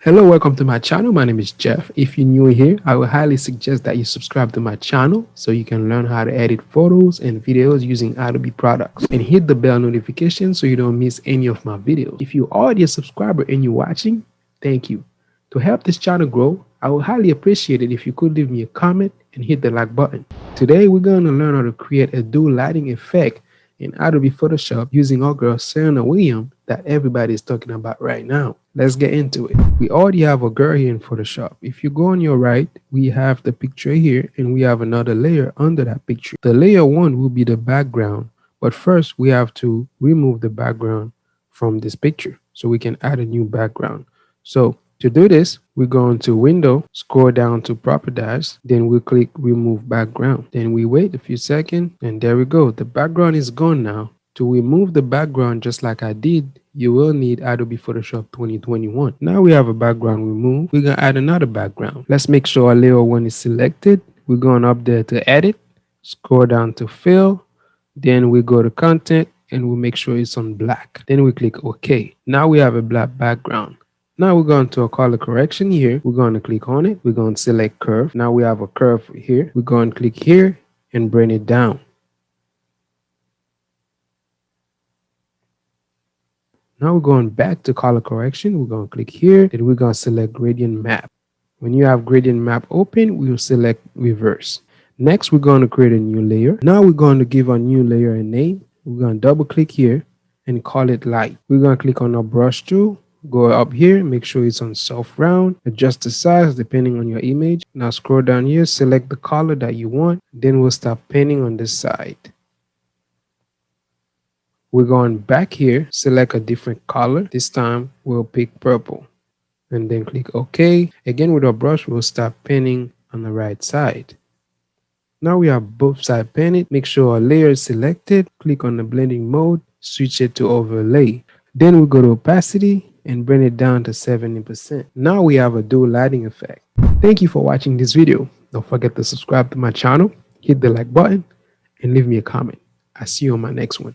Hello, welcome to my channel. My name is Jeff. If you're new here, I would highly suggest that you subscribe to my channel so you can learn how to edit photos and videos using Adobe products, and hit the bell notification so you don't miss any of my videos. If you're already a subscriber and you're watching, thank you. To help this channel grow, I would highly appreciate it if you could leave me a comment and hit the like button. Today, we're going to learn how to create a dual lighting effect in Adobe Photoshop using our girl Serena that everybody is talking about right now. Let's get into it. We already have a girl here in Photoshop. If you go on your right, we have the picture here and we have another layer under that picture. The layer 1 will be the background, but first we have to remove the background from this picture so we can add a new background. So to do this, we go into Window, scroll down to Properties, then we click Remove Background. Then we wait a few seconds, and there we go. The background is gone now. To remove the background just like I did, you will need Adobe Photoshop 2021. Now we have a background removed. We're going to add another background. Let's make sure our layer 1 is selected. We're going up there to Edit, scroll down to Fill, then we go to Content, and we make sure it's on black. Then we click OK. Now we have a black background. Now we're going to a color correction here. We're going to click on it. We're going to select curve. Now we have a curve here. We're going to click here and bring it down. Now we're going back to color correction. We're going to click here. Then we're going to select gradient map. When you have gradient map open, we will select reverse. Next, we're going to create a new layer. Now we're going to give our new layer a name. We're going to double click here and call it light. We're going to click on our brush tool. Go up here, make sure it's on soft round, adjust the size depending on your image. Now scroll down here, select the color that you want, then we'll start painting on this side. We're going back here, select a different color. This time we'll pick purple and then click OK. Again with our brush, we'll start painting on the right side. Now we have both sides painted. Make sure our layer is selected, click on the blending mode, switch it to overlay. Then we go to opacity and bring it down to 70%. Now we have a dual lighting effect. Thank you for watching this video. Don't forget to subscribe to my channel, hit the like button, and leave me a comment. I'll see you on my next one.